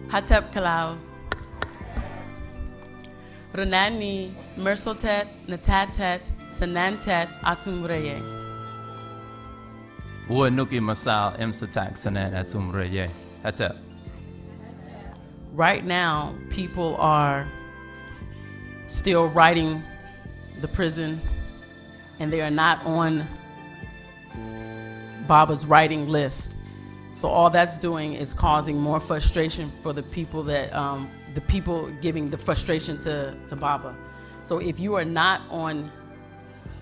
Hatep Kalau. Renani, Mursal.tat, Natat.tat, Sanan.tat, Atum-Rayay. Wu-Nuwaup, Emsatakh, Sanan, Atum-Rayay. Hatep. Right now, people are still writing the prison, and they are not on Baba's writing list. So all that's doing is causing more frustration for the people that, the people giving the frustration to Baba. So if you are not on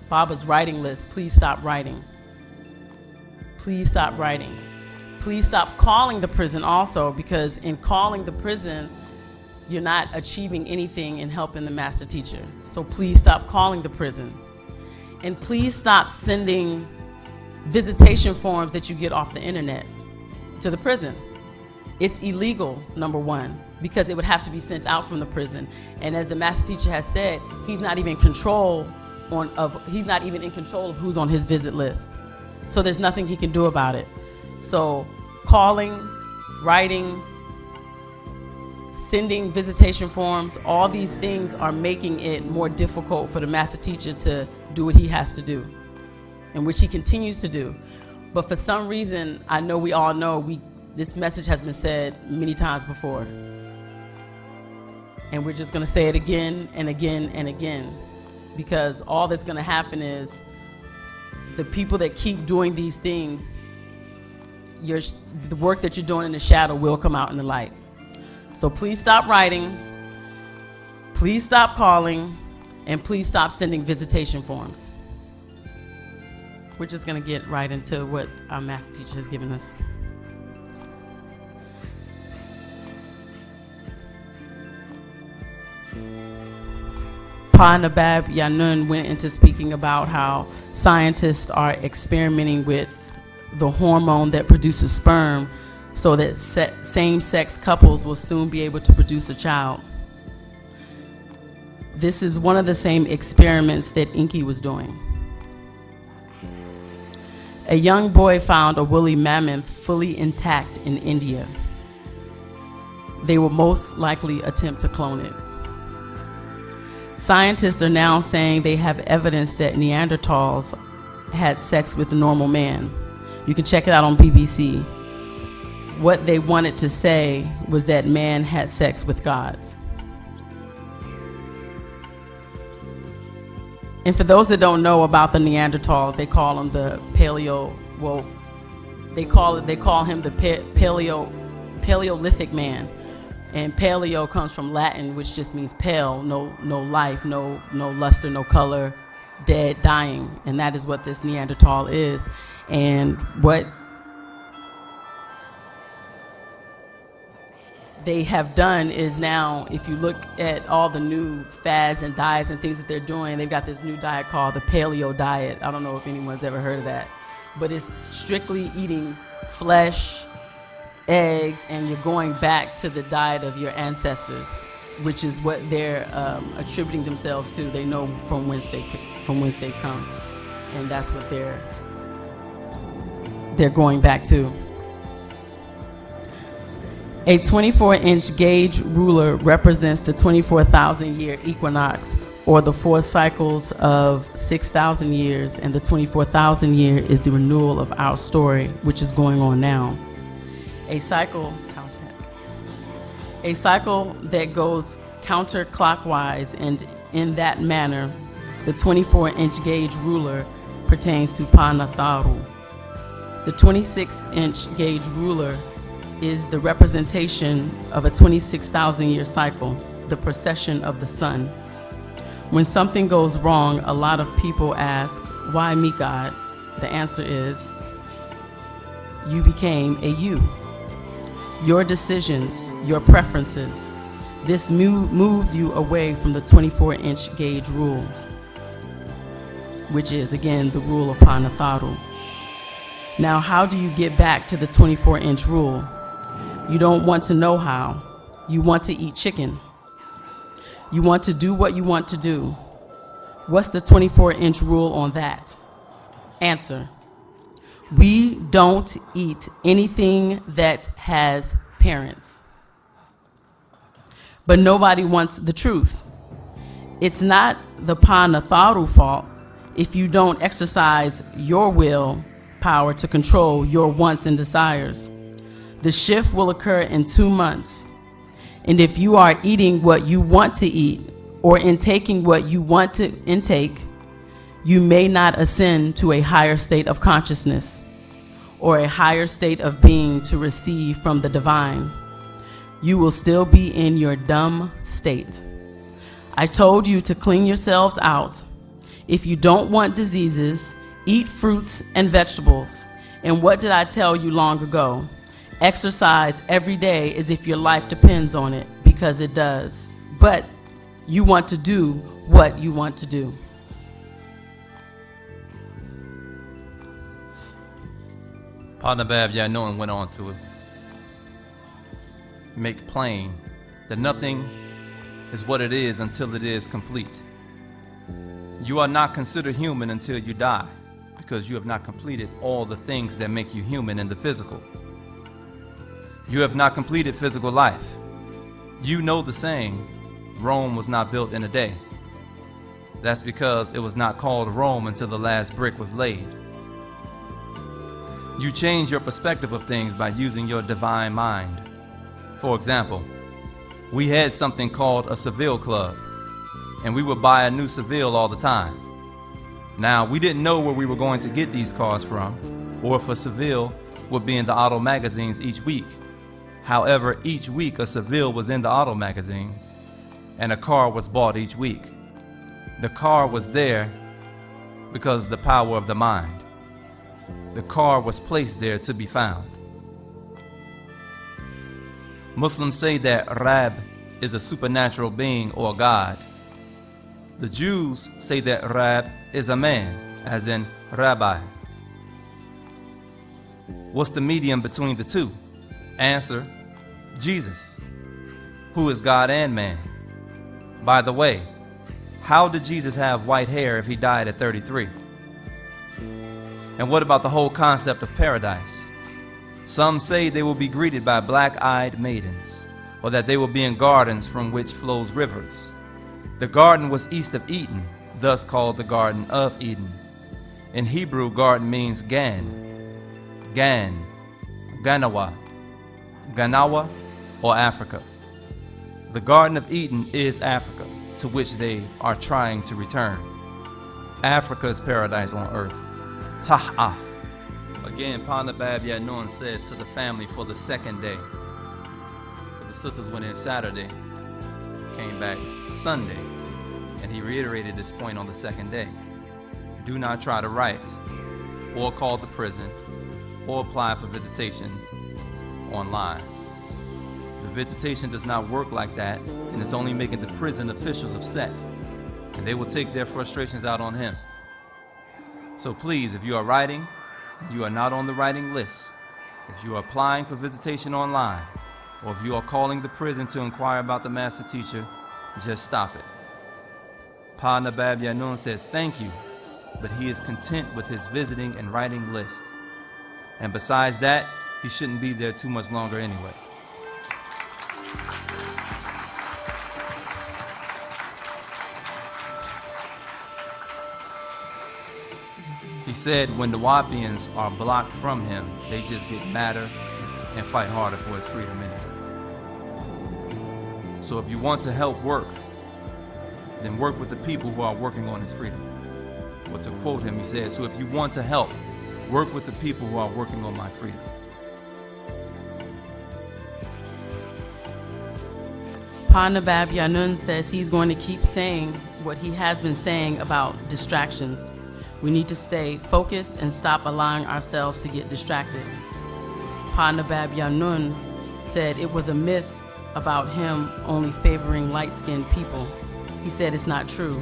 Baba's writing list, please stop writing. Please stop writing. Please stop calling the prison also, because in calling the prison, you're not achieving anything in helping the master teacher. So please stop calling the prison. And please stop sending visitation forms that you get off the internet to the prison. It's illegal, number one, because it would have to be sent out from the prison. And as the master teacher has said, he's not even in control of who's on his visit list. So there's nothing he can do about it. So calling, writing, sending visitation forms, all these things are making it more difficult for the master teacher to do what he has to do, and which he continues to do. But for some reason, I know we all know this message has been said many times before. And we're just gonna say it again and again and again, because all that's gonna happen is the people that keep doing these things, the work that you're doing in the shadow will come out in the light. So please stop writing, please stop calling, and please stop sending visitation forms. We're just gonna get right into what our master teacher has given us. Pa Nabab Yanun went into speaking about how scientists are experimenting with the hormone that produces sperm so that same-sex couples will soon be able to produce a child. This is one of the same experiments that Inky was doing. A young boy found a woolly mammoth fully intact in India. They will most likely attempt to clone it. Scientists are now saying they have evidence that Neanderthals had sex with a normal man. You can check it out on BBC. What they wanted to say was that man had sex with gods. And for those that don't know about the Neanderthal, they call him the they call him the Paleolithic man. And paleo comes from Latin, which just means pale, no life, no luster, no color, dead, dying. And that is what this Neanderthal is. And what they have done is now, if you look at all the new fads and diets and things that they're doing, they've got this new diet called the paleo diet. I don't know if anyone's ever heard of that, but it's strictly eating flesh, eggs, and you're going back to the diet of your ancestors, which is what they're attributing themselves to. They know from whence they come, and that's what they're going back to. A 24-inch gauge ruler represents the 24,000-year equinox, or the 4 cycles of 6,000 years, and the 24,000 year is the renewal of our story, which is going on now. A cycle that goes counterclockwise, and in that manner, the 24-inch gauge ruler pertains to Panatharu. The 26-inch gauge ruler is the representation of a 26,000-year cycle, the precession of the sun. When something goes wrong, a lot of people ask, "Why me, God?" The answer is, you became a you. Your decisions, your preferences, this moves you away from the 24-inch gauge rule, which is, again, the rule of Panatharu. Now, how do you get back to the 24-inch rule? You don't want to know how. You want to eat chicken. You want to do what you want to do. What's the 24-inch rule on that? Answer: we don't eat anything that has parents. but nobody wants the truth. It's not the Pa-Natharu fault if you don't exercise your will power to control your wants and desires. The shift will occur in 2 months. And if you are eating what you want to eat or intaking what you want to intake, you may not ascend to a higher state of consciousness or a higher state of being to receive from the divine. You will still be in your dumb state. I told you to clean yourselves out. If you don't want diseases, eat fruits and vegetables. And what did I tell you long ago? Exercise every day as if your life depends on it, because it does. But you want to do what you want to do. Pa-Nabab Yanun went on to make plain that nothing is what it is until it is complete. You are not considered human until you die, because you have not completed all the things that make you human in the physical. You have not completed physical life. You know the saying, Rome was not built in a day. That's because it was not called Rome until the last brick was laid. You change your perspective of things by using your divine mind. For example, we had something called a Seville Club, and we would buy a new Seville all the time. Now, we didn't know where we were going to get these cars from, or if a Seville would be in the auto magazines each week. However, each week a Seville was in the auto magazines, and a car was bought each week. The car was there because of the power of the mind. The car was placed there to be found. Muslims say that Rab is a supernatural being or God. The Jews say that Rab is a man, as in Rabbi. What's the medium between the two? Answer, Jesus, who is God and man. By the way, how did Jesus have white hair if he died at 33? And what about the whole concept of paradise? Some say they will be greeted by black-eyed maidens, or that they will be in gardens from which flows rivers. The garden was east of Eden, thus called the Garden of Eden. In Hebrew, garden means Gan, Ganawa, or Africa. The Garden of Eden is Africa, to which they are trying to return. Africa's paradise on earth. Ta'ah. Again, Pa-Nabab Yanun says to the family for the second day. The sisters went in Saturday, came back Sunday, and he reiterated this point on the second day. Do not try to write, or call the prison, or apply for visitation online. The visitation does not work like that, and it's only making the prison officials upset, and they will take their frustrations out on him. So please, if you are writing, you are not on the writing list, if you are applying for visitation online, or if you are calling the prison to inquire about the master teacher, just stop it. Pa-Nabab Yanun said thank you, but he is content with his visiting and writing list. And besides that, he shouldn't be there too much longer anyway. He said when the Wapians are blocked from him, they just get madder and fight harder for his freedom anyway. So if you want to help work, then work with the people who are working on his freedom. Or to quote him, he said, so if you want to help, work with the people who are working on my freedom. Pa-Nabab Yanun says he's going to keep saying what he has been saying about distractions. We need to stay focused and stop allowing ourselves to get distracted. Pa-Nabab Yanun said it was a myth about him only favoring light-skinned people. He said it's not true.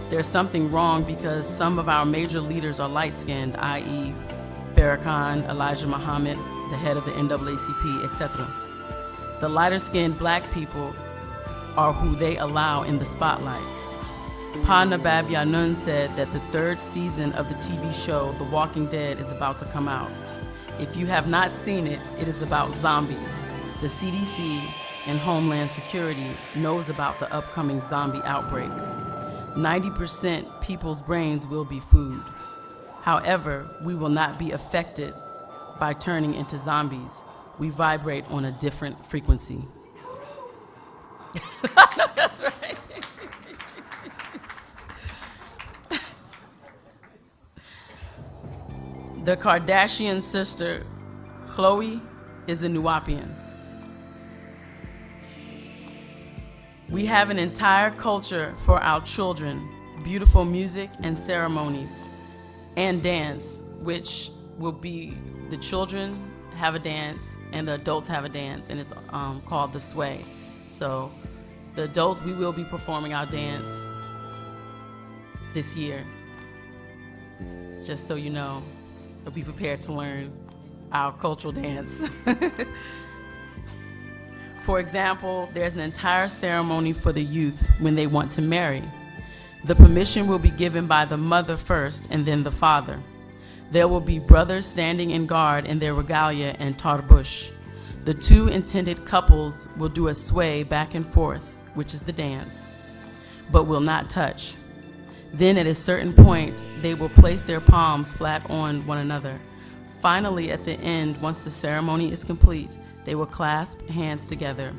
There's something wrong because some of our major leaders are light-skinned, i.e. Farrakhan, Elijah Muhammad, the head of the NAACP, etc. The lighter-skinned black people are who they allow in the spotlight. Pa-Nabab Yanun said that the 3rd season of the TV show The Walking Dead is about to come out. If you have not seen it, it is about zombies. The CDC and Homeland Security knows about the upcoming zombie outbreak. 90% people's brains will be food. However, we will not be affected by turning into zombies. We vibrate on a different frequency. That's right. The Kardashian sister, Khloe, is a Nuwaupian. We have an entire culture for our children, beautiful music and ceremonies, and dance, which will be the children have a dance and the adults have a dance, and it's called the sway. So the adults, we will be performing our dance this year, just so you know. So be prepared to learn our cultural dance. For example, there's an entire ceremony for the youth when they want to marry. The permission will be given by the mother first and then the father. There will be brothers standing in guard in their regalia and tarbush. The two intended couples will do a sway back and forth, which is the dance, but will not touch. Then at a certain point, they will place their palms flat on one another. Finally, at the end, once the ceremony is complete, they will clasp hands together.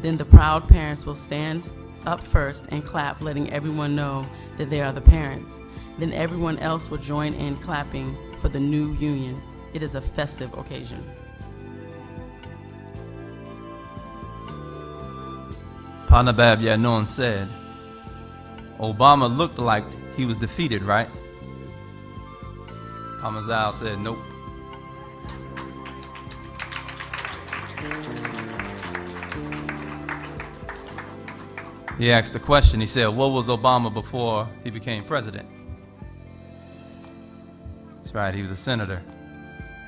Then the proud parents will stand up first and clap, letting everyone know that they are the parents. Then everyone else will join in clapping for the new union. It is a festive occasion. Panabab Yanun said, Obama looked like he was defeated, right? Hamazal said, nope. He asked the question, he said, what was Obama before he became president? That's right, he was a senator.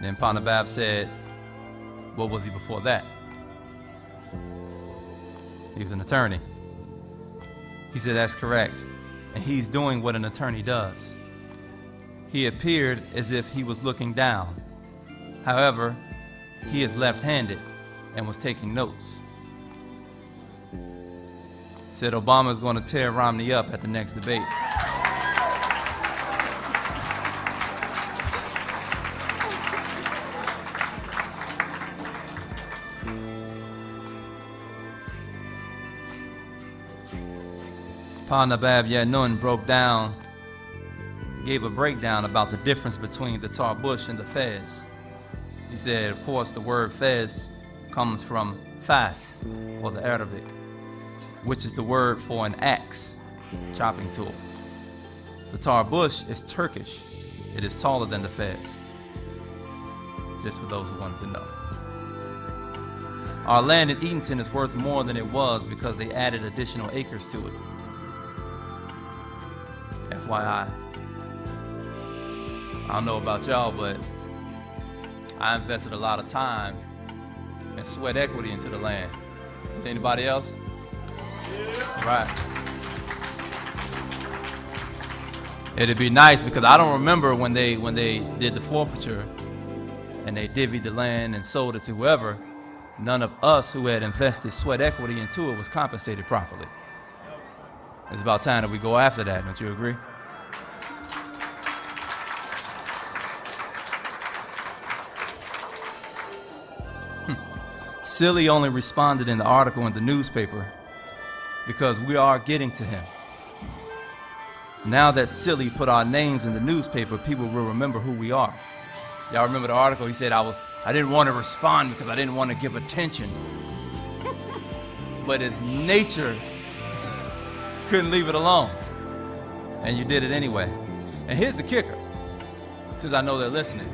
Then Panabab said, what was he before that? He was an attorney. He said, that's correct. And he's doing what an attorney does. He appeared as if he was looking down. However, he is left-handed and was taking notes. He said Obama is going to tear Romney up at the next debate. Panabab Yanun gave a breakdown about the difference between the tarbush and the fez. He said, of course, the word fez comes from fas, or the Arabic, which is the word for an axe, chopping tool. The tarbush is Turkish. It is taller than the fez. Just for those who wanted to know. Our land in Eatonton is worth more than it was because they added additional acres to it. FYI. I don't know about y'all, but I invested a lot of time and sweat equity into the land. Anybody else? Yeah. Right. It'd be nice because I don't remember when they did the forfeiture and they divvied the land and sold it to whoever, none of us who had invested sweat equity into it was compensated properly. It's about time that we go after that, don't you agree? Silly only responded in the article in the newspaper because we are getting to him. Now that Silly put our names in the newspaper, people will remember who we are. Y'all remember the article? He said, I didn't want to respond because I didn't want to give attention. But his nature couldn't leave it alone. And you did it anyway. And here's the kicker, since I know they're listening.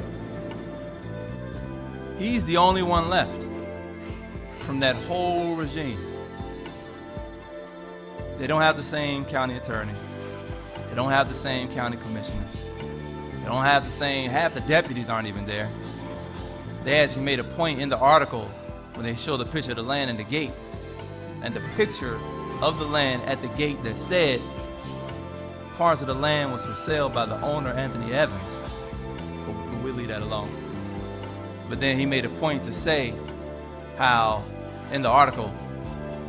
He's the only one left from that whole regime. They don't have the same county attorney. They don't have the same county commissioners. They don't have the same, half the deputies aren't even there. They actually made a point in the article when they show the picture of the land and the gate, and the picture of the land at the gate that said parts of the land was for sale by the owner, Anthony Evans. But we'll leave that alone. But then he made a point to say how, in the article,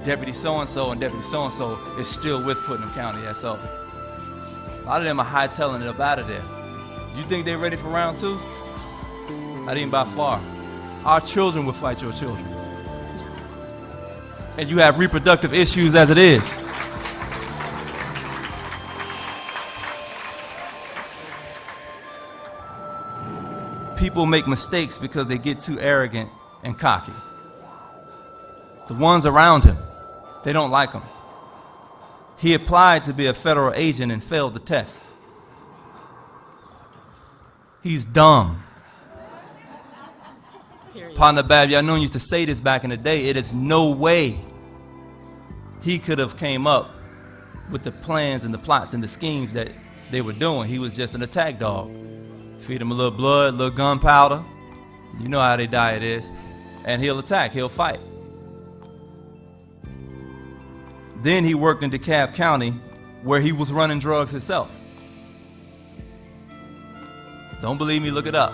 Deputy so-and-so and Deputy so-and-so is still with Putnam County SO. A lot of them are hightailing it up out of there. You think they're ready for round two? Not even by far. Our children will fight your children. And you have reproductive issues as it is. People make mistakes because they get too arrogant and cocky. The ones around him, they don't like him. He applied to be a federal agent and failed the test. He's dumb. Partner Bab Yanun used to say this back in the day. It is no way he could have came up with the plans and the plots and the schemes that they were doing. He was just an attack dog. Feed him a little blood, a little gunpowder. You know how their diet is. And he'll attack, he'll fight. Then he worked in DeKalb County where he was running drugs himself. Don't believe me, look it up.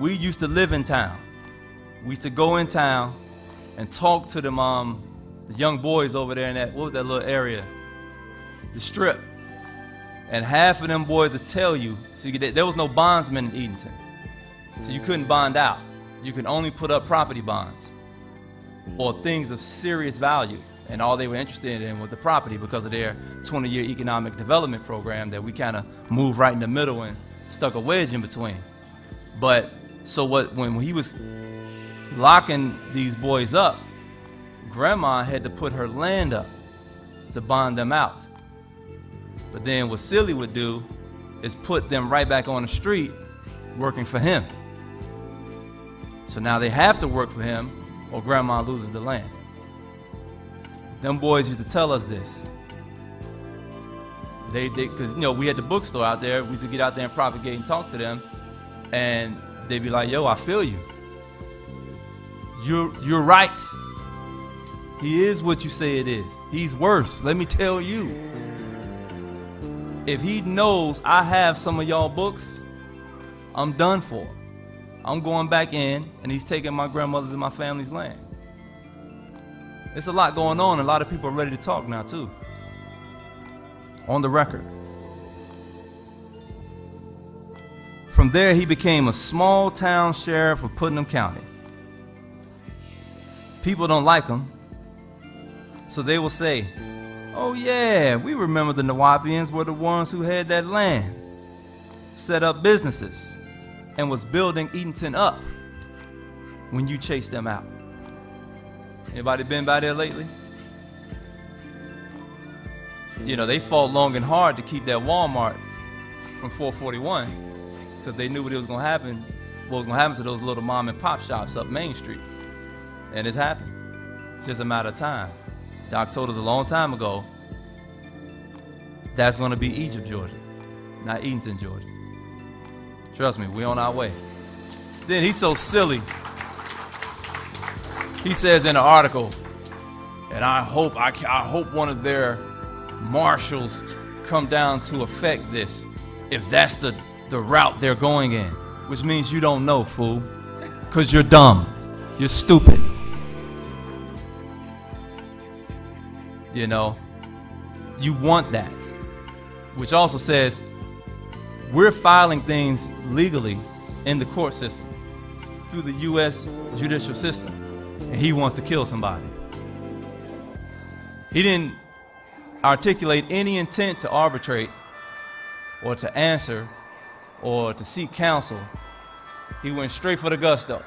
We used to live in town. We used to go in town and talk to them, the young boys over there in that, what was that little area? The Strip. And half of them boys would tell you, there was no bondsman in Edenton. So you couldn't bond out. You could only put up property bonds or things of serious value. And all they were interested in was the property because of their 20-year economic development program that we kind of moved right in the middle and stuck a wedge in between. But so when he was locking these boys up, Grandma had to put her land up to bond them out. But then what Silly would do is put them right back on the street working for him. So now they have to work for him or Grandma loses the land. Them boys used to tell us this. Because we had the bookstore out there. We used to get out there and propagate and talk to them, and they'd be like, "Yo, I feel you. You're right. He is what you say it is. He's worse. Let me tell you. If he knows I have some of y'all books, I'm done for. I'm going back in, and he's taking my grandmother's and my family's land." There's a lot going on. A lot of people are ready to talk now, too. On the record. From there, he became a small town sheriff of Putnam County. People don't like him, so they will say, "Oh yeah, we remember the Nuwaupians were the ones who had that land, set up businesses, and was building Edenton up when you chased them out." Anybody been by there lately? They fought long and hard to keep that Walmart from 441 because they knew what was going to happen to those little mom and pop shops up Main Street. And it's happened. It's just a matter of time. Doc told us a long time ago, that's going to be Egypt, Georgia, not Edenton, Georgia. Trust me, we're on our way. Then he's so silly. He says in an article, and I hope one of their marshals come down to affect this, if that's the route they're going in, which means you don't know, fool, because you're dumb, you're stupid. You want that, which also says we're filing things legally in the court system through the U.S. judicial system. And he wants to kill somebody. He didn't articulate any intent to arbitrate or to answer or to seek counsel. He went straight for the gusto.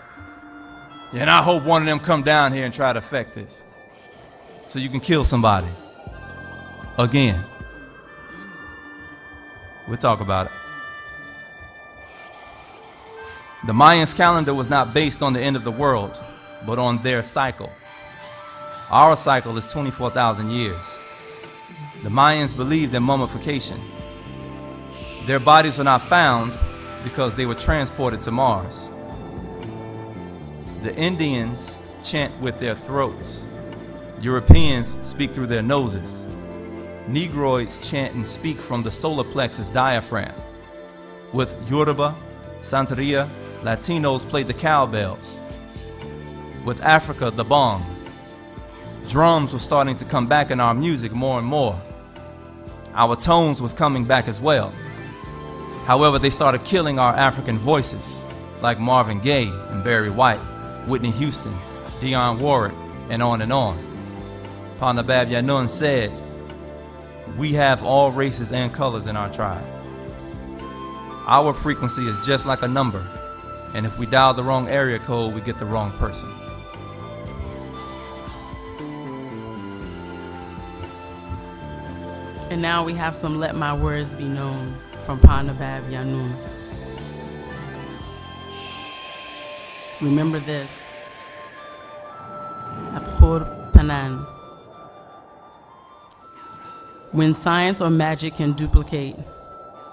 And I hope one of them come down here and try to affect this so you can kill somebody. Again. We'll talk about it. The Mayans' calendar was not based on the end of the world, but on their cycle. Our cycle is 24,000 years. The Mayans believed in mummification. Their bodies were not found because they were transported to Mars. The Indians chant with their throats. Europeans speak through their noses. Negroids chant and speak from the solar plexus diaphragm. With Yoruba, Santeria, Latinos play the cowbells. With Africa, the bong. Drums were starting to come back in our music more and more. Our tones was coming back as well. However, they started killing our African voices, like Marvin Gaye and Barry White, Whitney Houston, Dionne Warwick, and on and on. Panabab Yanun said, "We have all races and colors in our tribe. Our frequency is just like a number, and if we dial the wrong area code, we get the wrong person." And now we have some Let My Words Be Known from Panabab Yanun. Remember this. Athur Panan. When science or magic can duplicate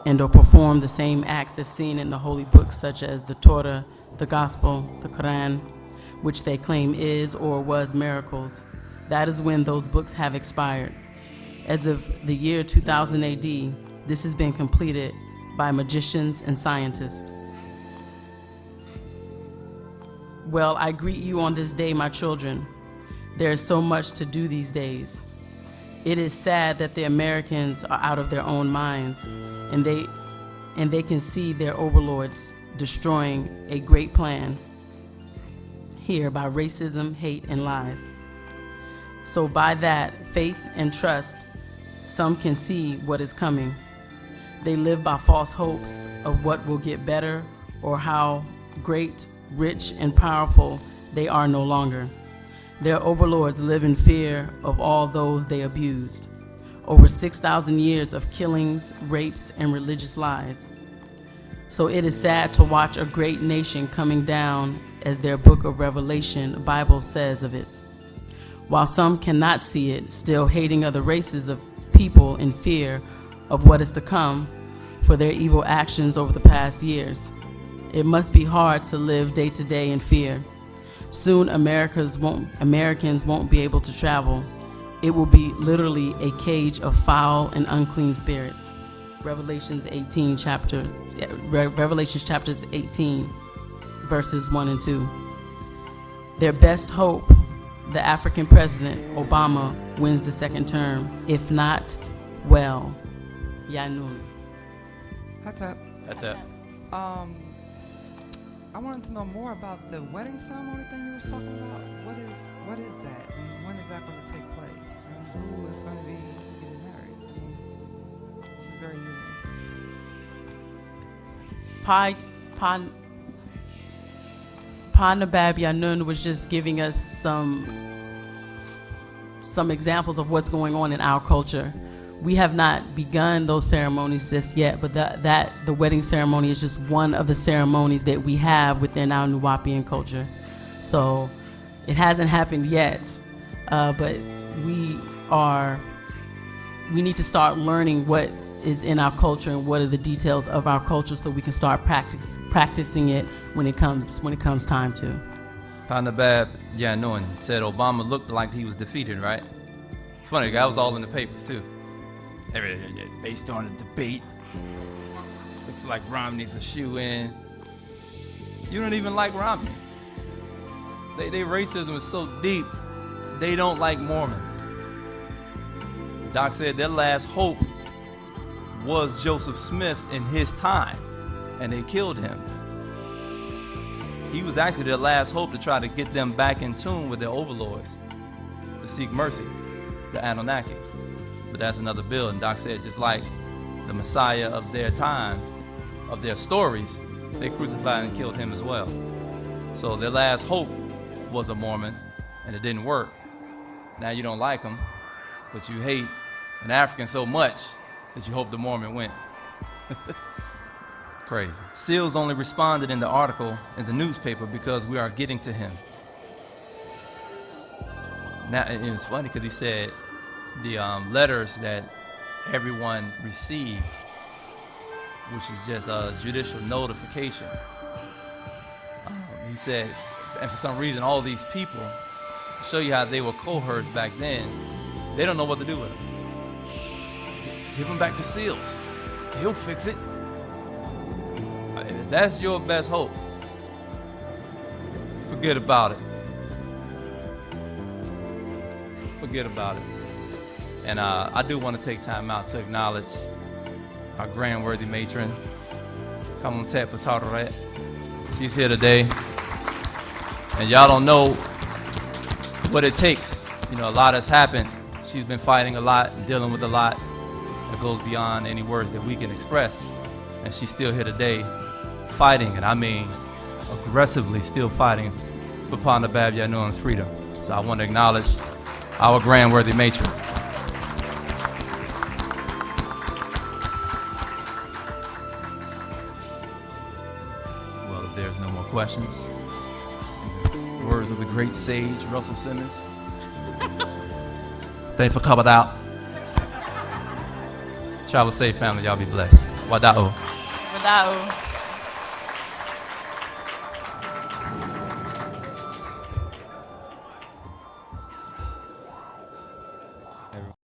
and or perform the same acts as seen in the holy books such as the Torah, the Gospel, the Quran, which they claim is or was miracles, that is when those books have expired. As of the year 2000 AD, this has been completed by magicians and scientists. Well, I greet you on this day, my children. There is so much to do these days. It is sad that the Americans are out of their own minds, and they can see their overlords destroying a great plan here by racism, hate, and lies. So by that, faith and trust, some can see what is coming. They live by false hopes of what will get better or how great, rich, and powerful they are no longer. Their overlords live in fear of all those they abused. Over 6,000 years of killings, rapes, and religious lies. So it is sad to watch a great nation coming down as their book of Revelation, Bible says of it. While some cannot see it, still hating other races of people in fear of what is to come for their evil actions over the past years. It must be hard to live day to day in fear. Soon Americans won't be able to travel. It will be literally a cage of foul and unclean spirits. Revelations chapters 18, verses 1 and 2. Their best hope, the African president, Obama, wins the second term. If not, well, Yanun. What's up? That's it. I wanted to know more about the wedding ceremony thing you were talking about. What is that? And when is that going to take place? And who is going to be getting married? I mean, this is very new. Panabab Yanun was just giving us some examples of what's going on in our culture. We have not begun those ceremonies just yet, but the wedding ceremony is just one of the ceremonies that we have within our Nuwaupian culture. So it hasn't happened yet, but we need to start learning what is in our culture and what are the details of our culture, so we can start practicing it when it comes time to. Panabab Yanun said Obama looked like he was defeated, right? It's funny, the guy was all in the papers too. Based on the debate, looks like Romney's a shoe-in. You don't even like Romney. Their racism is so deep, they don't like Mormons. Doc said their last hope was Joseph Smith in his time, and they killed him. He was actually their last hope to try to get them back in tune with their overlords, to seek mercy, the Anunnaki. But that's another bill, and Doc said just like the Messiah of their time, of their stories, they crucified and killed him as well. So their last hope was a Mormon, and it didn't work. Now you don't like him, but you hate an African so much that you hope the Mormon wins. Crazy. Seals only responded in the article in the newspaper because we are getting to him. Now, it was funny because he said the letters that everyone received, which is just a judicial notification. He said, and for some reason, all these people, to show you how they were cohorts back then, they don't know what to do with them. Give them back to Seals. He'll fix it. If that's your best hope, forget about it. forget about it. And I do want to take time out to acknowledge our grand worthy matron, Tat Tat. She's here today. And y'all don't know what it takes. You know, a lot has happened. She's been fighting a lot and dealing with a lot that goes beyond any words that we can express. And she's still here today fighting, and I mean aggressively still fighting for Panda Bab Yanuan's freedom. So I want to acknowledge our grand worthy matron. Well, if there's no more questions, words of the great sage Russell Simmons. Thanks for coming out. Travel safe, family. Y'all be blessed. Wada'u. Wada'u.